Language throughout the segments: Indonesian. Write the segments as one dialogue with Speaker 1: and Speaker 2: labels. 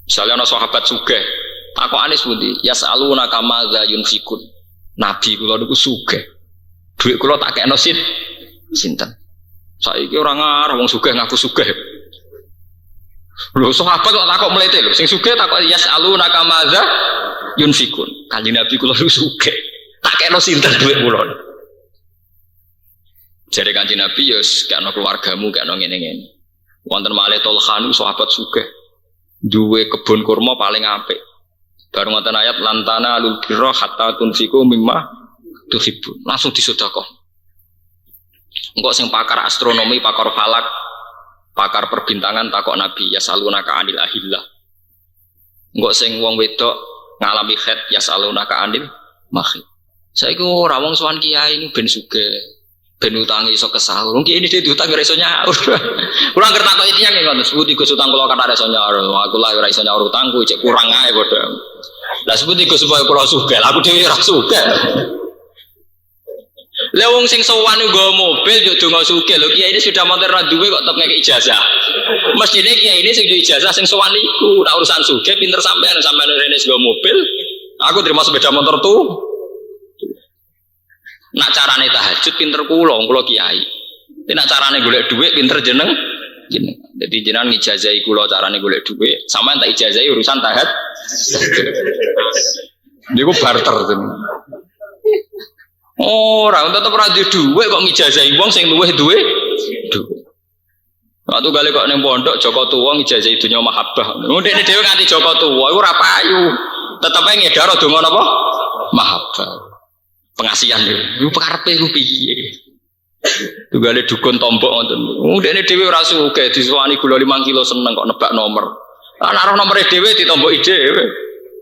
Speaker 1: Misalnya ana sahabat sugih, takokane sepundi? Yas'aluna kama za yunfikun. Nabi kula niku sugih. Duit kula tak kekno sinten. Saiki ora ngarep wong sugih ngaku sugih. Lho sahabat kok takok mlete lho, sing sugih takok yas'aluna kama za yunfikun. Kanjeng Nabi kula niku sugih. Tak kekno sinten duit kula. Jare Kanjeng Nabi ya kekno keluargamu kekno ngene-ngene. Wonten malih Tolkhanu sahabat sugih. Duwe kebun kurma paling apik. Baru ngoten ayat lantana alul birra hatta tunfiku mimma tuhibbun. Langsung disedekah. Engko sing pakar astronomi, pakar falak, pakar perbintangan takok Nabi yasalunaka anil ahillah. Engko sing wong wedok ngalami haid yasalunaka anil mahid. Saiki ora wong sowan kiai ini ben sugih. Ben utange iso kesahur. Mungkin ini dia diutang ora iso nyaur. Kula ngerti kok iki yang ngono. Sebuti Gus utang kula kata ora iso nyaur. Aku lah ora iso nyaur utangku cek kurang ae padha. Lah sebuti Gus supaya kula sugih. Aku dhewe ora sugih. Lah wong sing sowan nggo mobil yo donga sugih. Lho kiai ini sudah motor ra duwe kok tetep ngekek ijazah. Mestine kiai ini sing duwe ijazah sing sowan iku. Nek urusan sugih pinter sampean rene nggo mobil. Aku terima sepeda motor tuh. Nak carane tahajud pinter kula kiai. Nak carane golek dhuwit pinter jeneng. Jadi jenengan ngijazahi kula carane golek dhuwit, sampean tak ijazahi urusan tahajud. Niku barter tenan. Ora tetep ora duwe dhuwit kok ngijazahi wong sing luwih duwe dhuwit. Waktu gale kok ning pondok Joko Tuwa ngijazahi dunya mahabbah. Ndekne dhewe nganti Joko Tuwa iku ora payu. Tetep ngedar donga napa? Mahabbah. Pengasihan itu pengarepe ku piye tunggale dukun tombok ngoten ndekne dhewe ora sugih disuwani gula 5 kilo seneng kok nebak nomor ana roh nomere dhewe ditomboki dhewe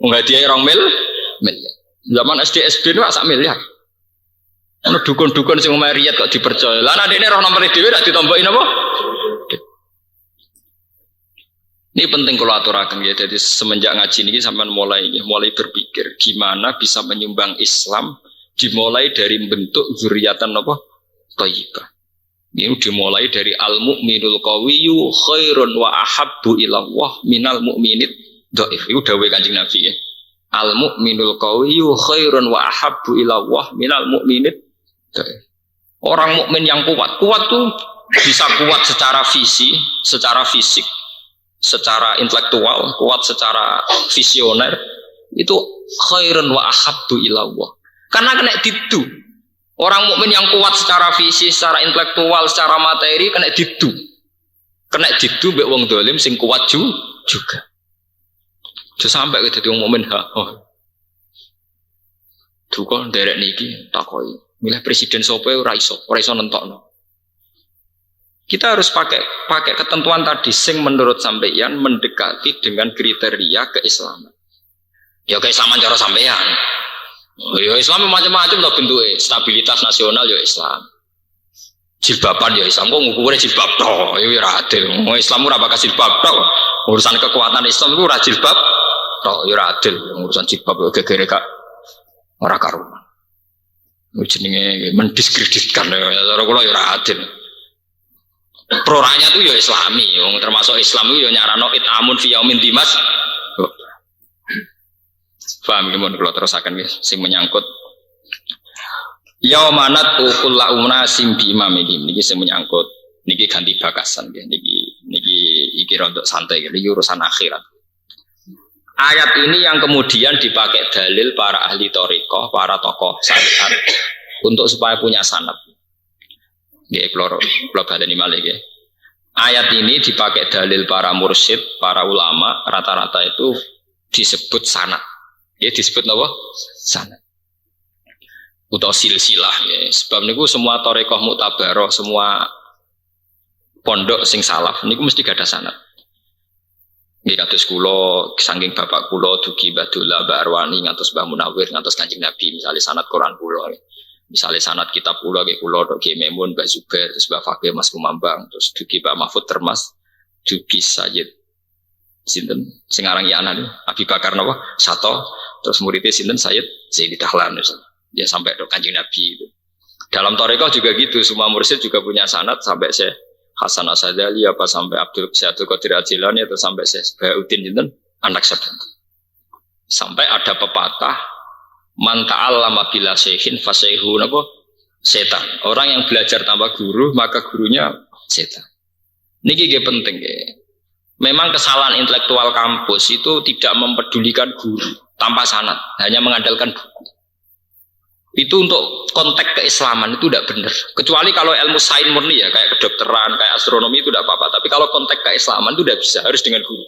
Speaker 1: mung hadiah 2 mil zaman SD SD nu sak miliar ana dukun-dukun sing omahe riyat kok dipercaya lah nek ndekne roh nomere dhewe rak ditomboki napa ini penting kalau aturaken ya jadi semenjak ngaji ini sampean mulai berpikir gimana bisa menyumbang Islam dimulai dari bentuk zuriatan apa? Thayyibah. Ini dimulai dari al-mu'minul qawiyyu khairun wa ahabbu ilallah minal mu'minid dhaif. Itu dawuh Kanjeng Nabi ya. Al-mu'minul qawiyyu khairun wa ahabbu ilallah minal mu'minid dhaif. Orang mukmin yang kuat tuh bisa kuat secara fisik, secara intelektual, kuat secara visioner. Itu khairun wa ahabbu ilallah. Karena kena didu. Orang mukmin yang kuat secara fisik, secara intelektual, secara materi kena didu. Kena didu mbek wong dolim sing kuat juga. Terus sampai ke dadi wong mukmin Duh kok nderek niki takoki. Milih presiden sapa ora iso nentokno. Kita harus pakai ketentuan tadi sing menurut sampeyan mendekati dengan kriteria keislaman. Ya keislaman cara sampeyan. Ya Islam macam-macam lah bentuknya, stabilitas nasional ya Islam, jilbaban ya Islam, kok ngukurnya jilbab toh, ya adil. Islam ora bakal jilbab toh, urusan kekuatan Islam itu ora jilbab toh, ya adil. Urusan jilbab ya gegere kak, ora karuan. Jenenge mendiskreditkan ya, cara kula ya adil. Pro rakyat itu ya Islami, termasuk Islam itu ya nyarano itamun fi yaumin dimas. Paham gimana kalau terusakan sing menyangkut yaumanat ukulla unasim bi imamihim niki sing menyangkut niki ganti bakasan niki iki rontok santai niki urusan akhirat. Ayat ini yang kemudian dipakai dalil para ahli thariqah, para tokoh syariat untuk supaya punya sanad. Nggih kula baleni malih nggih. Ayat ini dipakai dalil para mursyid, para ulama rata-rata itu disebut sanad. Ya disebut apa? Sanad. Utawa silsilah ya. Sebab niku semua thariqah muktabarah, semua pondok sing salaf niku mesti gak ada sanad. Nggih kados kula saking bapak kula dugi Mbah Dola, Mbah Arwani ngantos Mbah Munawir ngantos Kanjeng Nabi misalnya sanad Quran kula. Misalnya sanad kitab kula nggih kula tok Ki Memun, Mbah Zubair, terus Mbah Fakih Mas Kumambang, terus dugi Pak Mahfud Termas, dugi Sayyid sinten sing aran Yana Abi Bakar napa Sato, terus muridnya sinten Sayyid Zaidi Dahlan ya sampai ke Kanjeng Nabi itu. Dalam thariqah juga gitu, semua mursyid juga punya sanad sampai Syekh Hasan Asadali apa sampai Abdul Qadir Al-Jilani atau sampai Syekh Bahauddin sinten anak sadar. Sampai ada pepatah man ta'allama bila syekhin fasayhu napa setan. Orang yang belajar tanpa guru maka gurunya setan. Niki nggih penting nggih. Memang kesalahan intelektual kampus itu tidak mempedulikan guru tanpa sanad, hanya mengandalkan buku. Itu untuk konteks keislaman itu tidak benar. Kecuali kalau ilmu sains murni ya, kayak kedokteran, kayak astronomi itu tidak apa-apa. Tapi kalau konteks keislaman itu tidak bisa, harus dengan guru.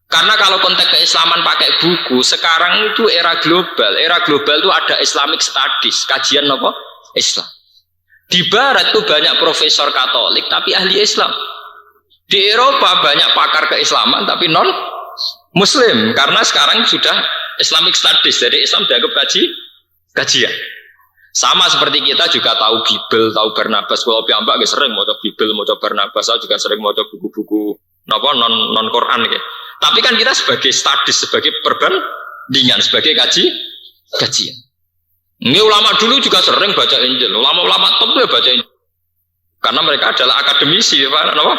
Speaker 1: Karena kalau konteks keislaman pakai buku, sekarang itu era global. Era global itu ada Islamic Studies, kajian apa? Islam. Di Barat itu banyak profesor Katolik tapi ahli Islam. Di Eropa banyak pakar keislaman tapi non Muslim. Karena sekarang sudah Islamic Studies, jadi Islam dianggap kajian. Sama seperti kita juga tahu Bible, tahu Barnabas. Kalau piyambak sering mau Bible, mau Barnabas. Saya juga sering mau buku-buku non Quran gitu. Tapi kan kita sebagai studies, sebagai perbandingan, sebagai kajian. Ini ulama dulu juga sering baca Injil. Ulama-ulama top ya baca Injil. Karena mereka adalah akademisi, apa?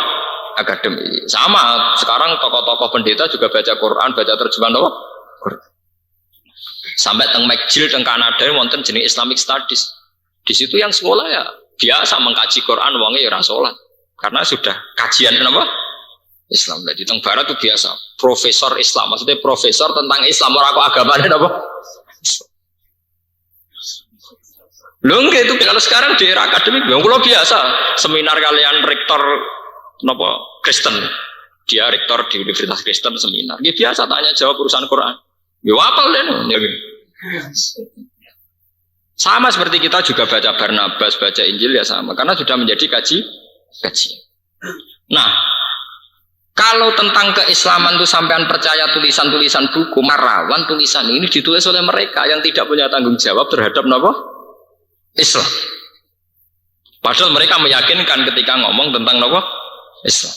Speaker 1: Akademi. Sama, sekarang tokoh-tokoh pendeta juga baca Quran, baca terjemahan apa? Quran. Sampai teng McGill, teng Kanada, wonten jenis Islamic Studies. Di situ yang sekolah ya biasa mengkaji Quran, wongnya ya sholat. Karena sudah kajian apa? Islam. Jadi teng Barat itu biasa. Profesor Islam, maksudnya profesor tentang Islam, orang kok agamanya apa? Loh enggak itu kalau sekarang di era akademik, yang kalau biasa seminar kalian rektor Kristen, dia rektor di Universitas Kristen seminar, dia biasa tanya jawab urusan Quran. Ya apal deh. Sama seperti kita juga baca Barnabas, baca Injil ya sama, karena sudah menjadi kaji. Nah, kalau tentang keislaman itu sampean percaya tulisan-tulisan buku, marawan tulisan ini ditulis oleh mereka yang tidak punya tanggung jawab terhadap Islam. Padahal mereka meyakinkan ketika ngomong tentang Islam.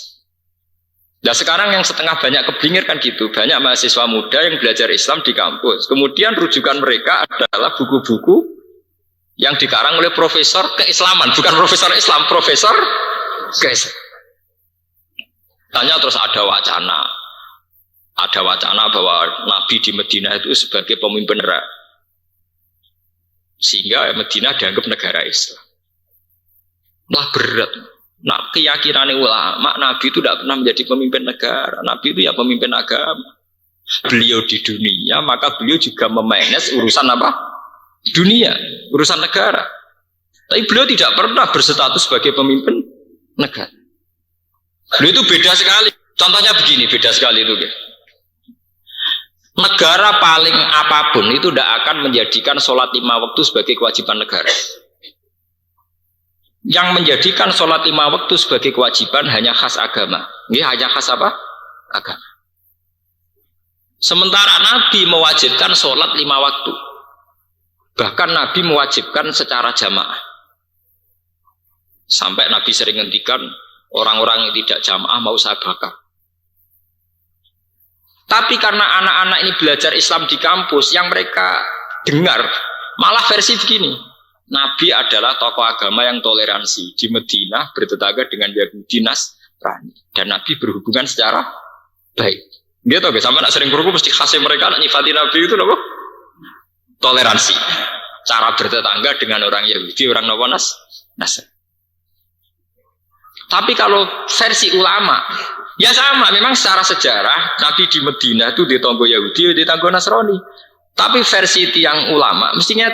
Speaker 1: Nah sekarang yang setengah banyak keblinger kan gitu, banyak mahasiswa muda yang belajar Islam di kampus. Kemudian rujukan mereka adalah buku-buku yang dikarang oleh profesor keislaman, bukan profesor Islam, profesor keislaman. Tanya terus ada wacana bahwa Nabi di Madinah itu sebagai pemimpin negara, sehingga Madinah dianggap negara Islam. Nah berat. Nah keyakinan ulama Nabi itu tidak pernah menjadi pemimpin negara. Nabi itu ya pemimpin agama. Beliau di dunia, maka beliau juga memanage urusan apa? Dunia, urusan negara. Tapi beliau tidak pernah berstatus sebagai pemimpin negara. Beliau itu beda sekali. Contohnya begini, beda sekali itu. Negara paling apapun itu tidak akan menjadikan sholat 5 waktu sebagai kewajiban negara. Yang menjadikan sholat 5 waktu sebagai kewajiban hanya khas agama. Ini hanya khas apa? Agama. Sementara Nabi mewajibkan sholat 5 waktu. Bahkan Nabi mewajibkan secara jamaah. Sampai Nabi sering ngendikan orang-orang yang tidak jamaah mau saya bakar. Tapi karena anak-anak ini belajar Islam di kampus, yang mereka dengar malah versi begini. Nabi adalah tokoh agama yang toleransi. Di Madinah bertetangga dengan Yahudi Nasrani. Dan Nabi berhubungan secara baik. Dia tahu sampai nak sering berhubung mesti khasnya mereka nak nyifati Nabi itu apa? Toleransi. Cara bertetangga dengan orang Yahudi, orang Nasrani. Tapi kalau versi ulama, ya sama. Memang secara sejarah Nabi di Madinah itu ditanggo Yahudi, ditanggo Nasrani. Tapi versi tiang ulama mestinya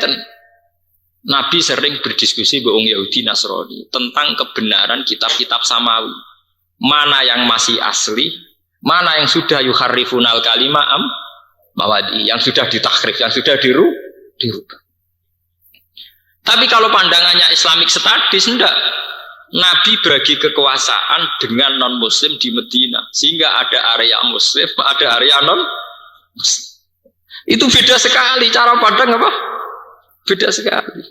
Speaker 1: Nabi sering berdiskusi dengan Yahudi Nasrani tentang kebenaran kitab-kitab samawi. Mana yang masih asli, mana yang sudah yuharrifunal kalimah mawadi, yang sudah ditahrif, yang sudah dirubah. Tapi kalau pandangannya Islamic Studies enggak. Nabi bagi kekuasaan dengan non-muslim di Madinah, sehingga ada area muslim, ada area non-muslim. Itu beda sekali cara pandang apa? Beda sekali.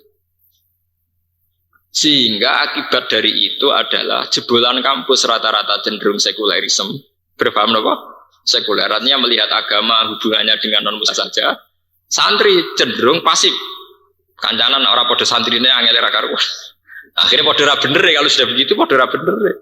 Speaker 1: Sehingga akibat dari itu adalah jebolan kampus rata-rata cenderung sekulerisme. Berpaham apa? Sekulerannya melihat agama hubungannya dengan non-muslim saja. Santri cenderung pasif. Kancanan orang pada santri ini angel ra karuan. Akhirnya pada ra bener ya, kalau sudah begitu pada ra bener ya.